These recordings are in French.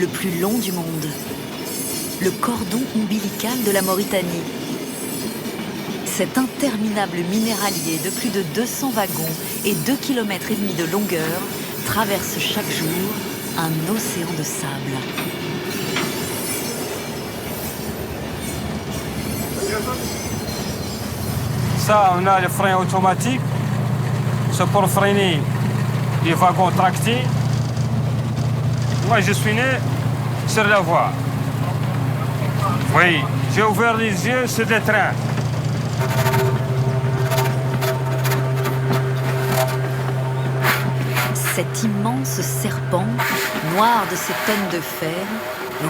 le plus long du monde. Le cordon ombilical de la Mauritanie. Cet interminable minéralier de plus de 200 wagons et 2,5 km de longueur traverse chaque jour un océan de sable. Ça, on a le frein automatique. C'est pour freiner les wagons tractés. Moi, je suis né sur la voie. Oui, j'ai ouvert les yeux sur le train. Cet immense serpent, noir de ses tonnes de fer,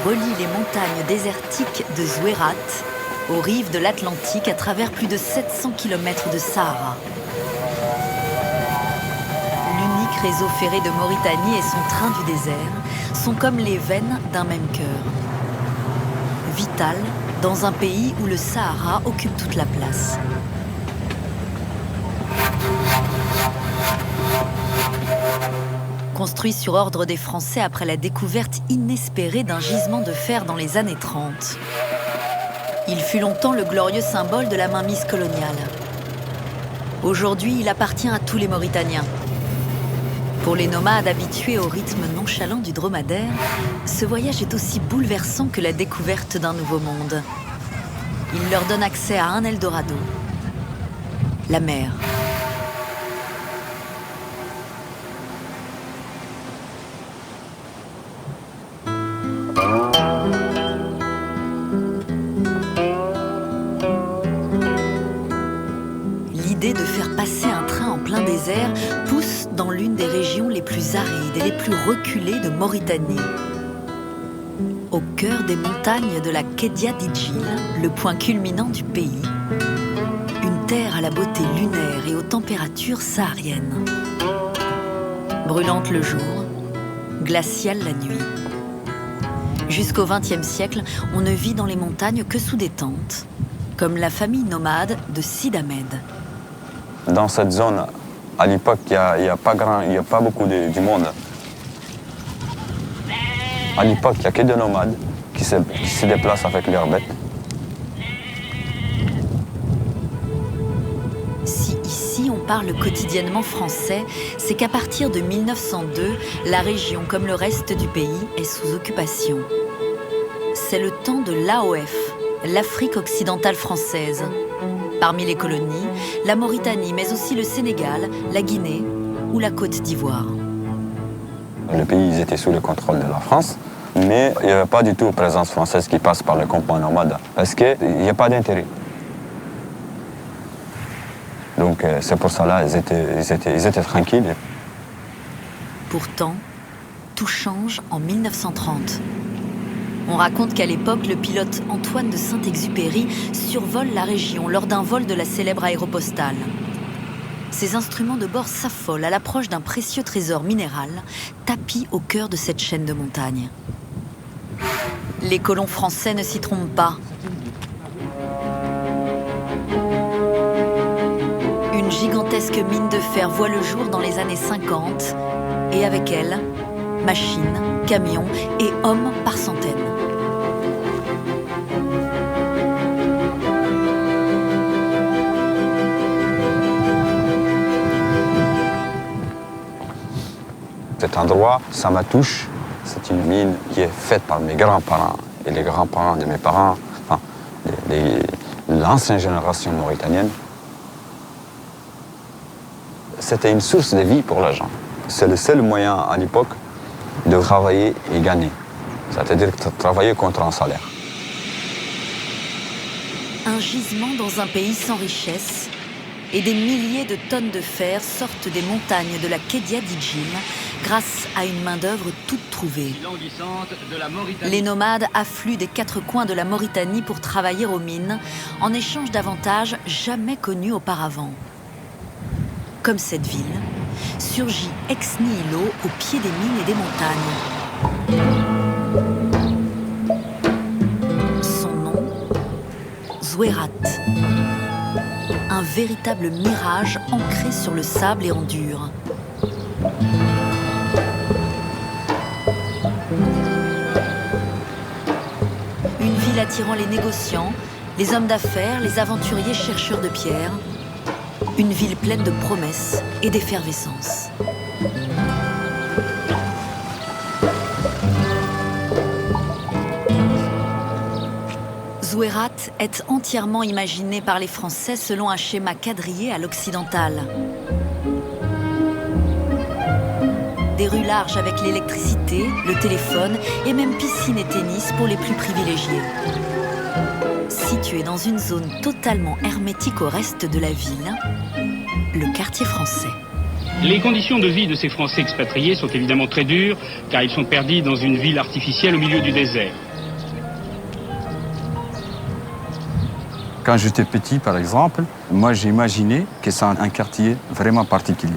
relie les montagnes désertiques de Zouérat aux rives de l'Atlantique à travers plus de 700 km de Sahara. L'unique réseau ferré de Mauritanie et son train du désert sont comme les veines d'un même cœur. Vital dans un pays où le Sahara occupe toute la place. Construit sur ordre des Français après la découverte inespérée d'un gisement de fer dans les années 30. Il fut longtemps le glorieux symbole de la mainmise coloniale. Aujourd'hui, il appartient à tous les Mauritaniens. Pour les nomades habitués au rythme nonchalant du dromadaire, ce voyage est aussi bouleversant que la découverte d'un nouveau monde. Il leur donne accès à un Eldorado, la mer. L'idée de faire passer un train en plein désert pousse dans l'une des régions les plus arides et les plus reculées de Mauritanie. Au cœur des montagnes de la Kédia d'Idjil, le point culminant du pays, une terre à la beauté lunaire et aux températures sahariennes. Brûlante le jour, glaciale la nuit. Jusqu'au XXe siècle, on ne vit dans les montagnes que sous des tentes, comme la famille nomade de Sid Ahmed. Dans cette zone, à l'époque, il n'y a pas beaucoup du monde. À l'époque, il n'y a que des nomades qui se déplacent avec leurs bêtes. Si ici on parle quotidiennement français, c'est qu'à partir de 1902, la région, comme le reste du pays, est sous occupation. C'est le temps de l'AOF, l'Afrique occidentale française. Parmi les colonies, la Mauritanie, mais aussi le Sénégal, la Guinée ou la Côte d'Ivoire. Les pays étaient sous le contrôle de la France, mais il n'y avait pas du tout de présence française qui passe par le campement nomade, parce qu'il n'y a pas d'intérêt. Donc c'est pour cela qu'ils étaient tranquilles. Pourtant, tout change en 1930. On raconte qu'à l'époque, le pilote Antoine de Saint-Exupéry survole la région lors d'un vol de la célèbre aéropostale. Ses instruments de bord s'affolent à l'approche d'un précieux trésor minéral, tapi au cœur de cette chaîne de montagnes. Les colons français ne s'y trompent pas. Une gigantesque mine de fer voit le jour dans les années 50, et avec elle, machines, camions et hommes par centaines. Cet endroit, ça me touche. C'est une mine qui est faite par mes grands-parents et les grands-parents de mes parents, enfin, l'ancienne génération mauritanienne. C'était une source de vie pour les gens. C'est le seul moyen à l'époque de travailler et gagner. C'est-à-dire travailler contre un salaire. Un gisement dans un pays sans richesse, et des milliers de tonnes de fer sortent des montagnes de la Kédia d'Idjil grâce à une main-d'œuvre toute trouvée. Les nomades affluent des quatre coins de la Mauritanie pour travailler aux mines, en échange d'avantages jamais connus auparavant. Comme cette ville, surgit ex nihilo au pied des mines et des montagnes. Son nom, Zouérat. Un véritable mirage ancré sur le sable et en dur. attirant les négociants, les hommes d'affaires, les aventuriers chercheurs de pierres. Une ville pleine de promesses et d'effervescence. Zouérat est entièrement imaginé par les Français selon un schéma quadrillé à l'occidental. Des rues larges avec l'électricité, le téléphone et même piscine et tennis pour les plus privilégiés. Situé dans une zone totalement hermétique au reste de la ville, le quartier français. Les conditions de vie de ces Français expatriés sont évidemment très dures, car ils sont perdus dans une ville artificielle au milieu du désert. Quand j'étais petit, par exemple, moi j'imaginais que c'est un quartier vraiment particulier.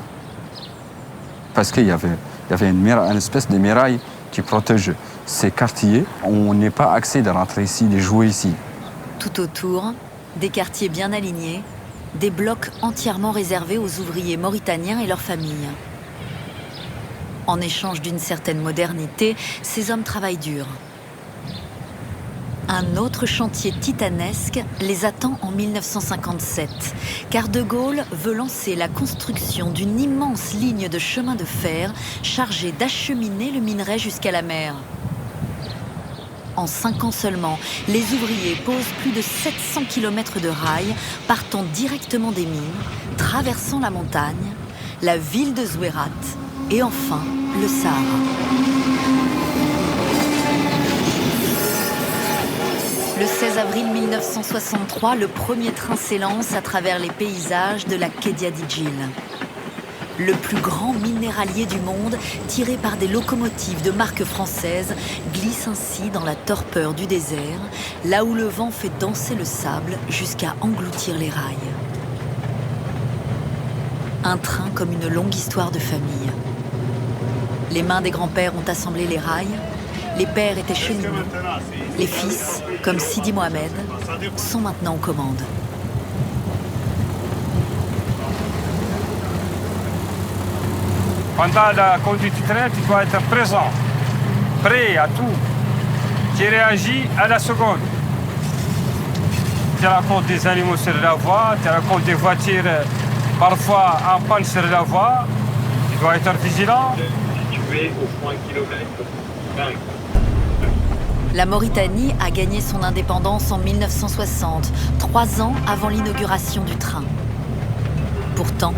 Parce qu'il y avait une espèce de muraille qui protège ces quartiers. On n'est pas accès de rentrer ici, de jouer ici. Tout autour, des quartiers bien alignés, des blocs entièrement réservés aux ouvriers mauritaniens et leurs familles. En échange d'une certaine modernité, ces hommes travaillent dur. Un autre chantier titanesque les attend en 1957, car De Gaulle veut lancer la construction d'une immense ligne de chemin de fer chargée d'acheminer le minerai jusqu'à la mer. En 5 ans seulement, les ouvriers posent plus de 700 km de rails, partant directement des mines, traversant la montagne, la ville de Zouérat et enfin le Sahara. Le 16 avril 1963, le premier train s'élance à travers les paysages de la Kedia d'Idjil. Le plus grand minéralier du monde, tiré par des locomotives de marque française, glisse ainsi dans la torpeur du désert, là où le vent fait danser le sable jusqu'à engloutir les rails. Un train comme une longue histoire de famille. Les mains des grands-pères ont assemblé les rails, les pères étaient cheminots, les fils, comme Sidi Mohamed, sont maintenant aux commandes. Pendant la conduite du train, tu dois être présent, prêt à tout. Tu réagis à la seconde. Tu rencontres des animaux sur la voie, tu rencontres des voitures parfois en panne sur la voie. Tu dois être vigilant. Situé au point kilomètre 5. La Mauritanie a gagné son indépendance en 1960, 3 ans avant l'inauguration du train. Pourtant,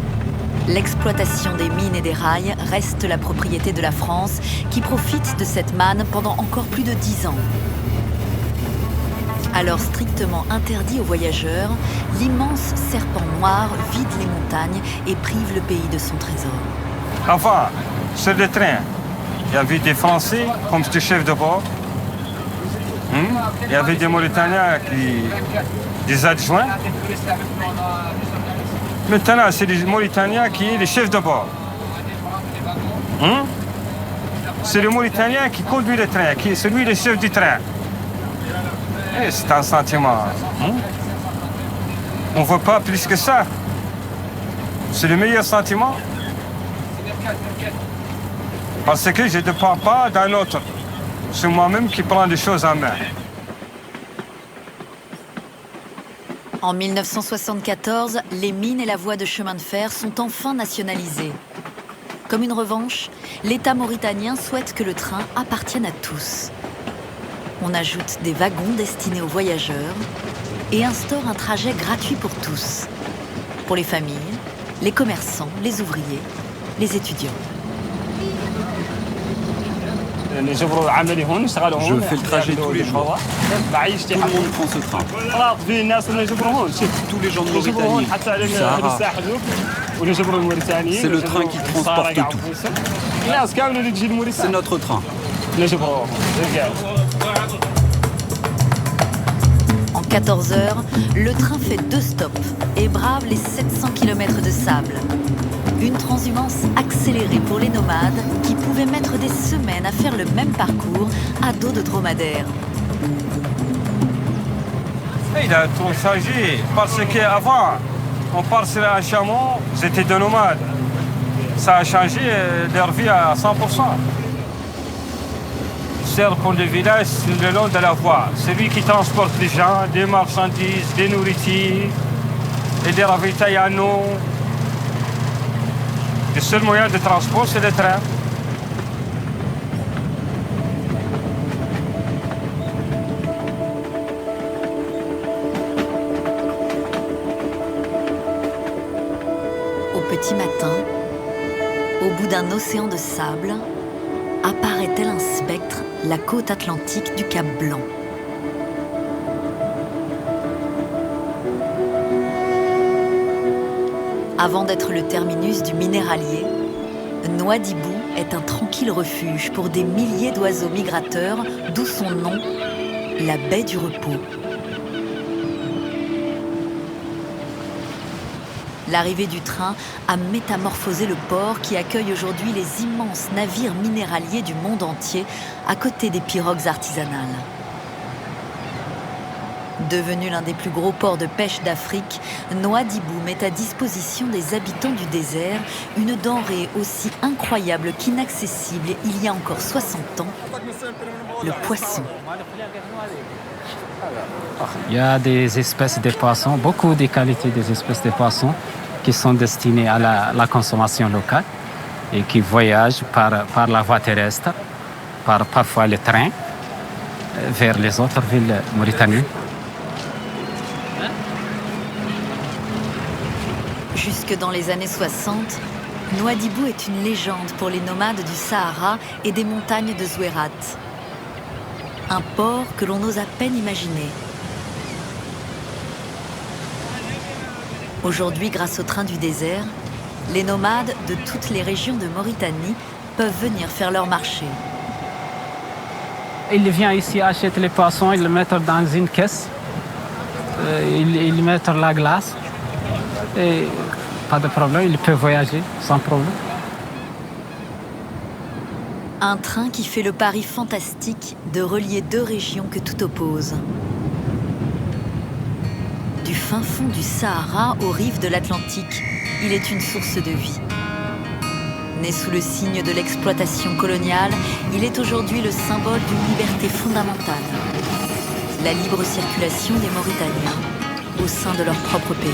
l'exploitation des mines et des rails reste la propriété de la France, qui profite de cette manne pendant encore plus de 10 ans. Alors strictement interdit aux voyageurs, l'immense serpent noir vide les montagnes et prive le pays de son trésor. Enfin, sur le train, il y avait des Français comme le chef de bord. Il y avait des Mauritaniens, des adjoints. Maintenant, c'est les Mauritaniens qui sont les chefs de bord. C'est le Mauritanien qui conduit le train, qui est celui le chef du train. Et c'est un sentiment. On ne veut pas plus que ça. C'est le meilleur sentiment. Parce que je ne dépends pas d'un autre. C'est moi-même qui prends les choses en main. En 1974, les mines et la voie de chemin de fer sont enfin nationalisées. Comme une revanche, l'État mauritanien souhaite que le train appartienne à tous. On ajoute des wagons destinés aux voyageurs et instaure un trajet gratuit pour tous. Pour les familles, les commerçants, les ouvriers, les étudiants. Je fais le trajet tous les jours. Tout le monde prend ce train. Tous les gens de Mauritanie, du Sahara. C'est le train qui transporte tout. C'est notre train. En 14 heures, le train fait 2 stops et brave les 700 km de sable. Une transhumance accélérée pour les nomades qui pouvaient mettre des semaines à faire le même parcours à dos de dromadaire. Il a tout changé parce qu'avant, on part sur un chameau, c'était des nomades. Ça a changé leur vie à 100%. sert pour le village le long de la voie. C'est lui qui transporte les gens, des marchandises, des nourritures et des ravitailles en eau. Le seul moyen de transport, c'est le train. Au petit matin, au bout d'un océan de sable, apparaît tel un spectre la côte atlantique du Cap Blanc. Avant d'être le terminus du minéralier, Nouadhibou est un tranquille refuge pour des milliers d'oiseaux migrateurs, d'où son nom, la baie du repos. L'arrivée du train a métamorphosé le port qui accueille aujourd'hui les immenses navires minéraliers du monde entier à côté des pirogues artisanales. Devenu l'un des plus gros ports de pêche d'Afrique, Nouadhibou met à disposition des habitants du désert une denrée aussi incroyable qu'inaccessible il y a encore 60 ans, le poisson. Il y a des espèces de poissons, beaucoup de qualités des espèces de poissons qui sont destinées à la consommation locale et qui voyagent par la voie terrestre, parfois le train, vers les autres villes mauritaniennes. Jusque dans les années 60, Nouadhibou est une légende pour les nomades du Sahara et des montagnes de Zouérat. Un port que l'on ose à peine imaginer. Aujourd'hui, grâce au train du désert, les nomades de toutes les régions de Mauritanie peuvent venir faire leur marché. Ils viennent ici acheter les poissons, ils les mettent dans une caisse, ils mettent la glace et pas de problème, ils peuvent voyager sans problème. Un train qui fait le pari fantastique de relier deux régions que tout oppose. Du fin fond du Sahara aux rives de l'Atlantique, il est une source de vie. Né sous le signe de l'exploitation coloniale, il est aujourd'hui le symbole d'une liberté fondamentale. La libre circulation des Mauritaniens au sein de leur propre pays.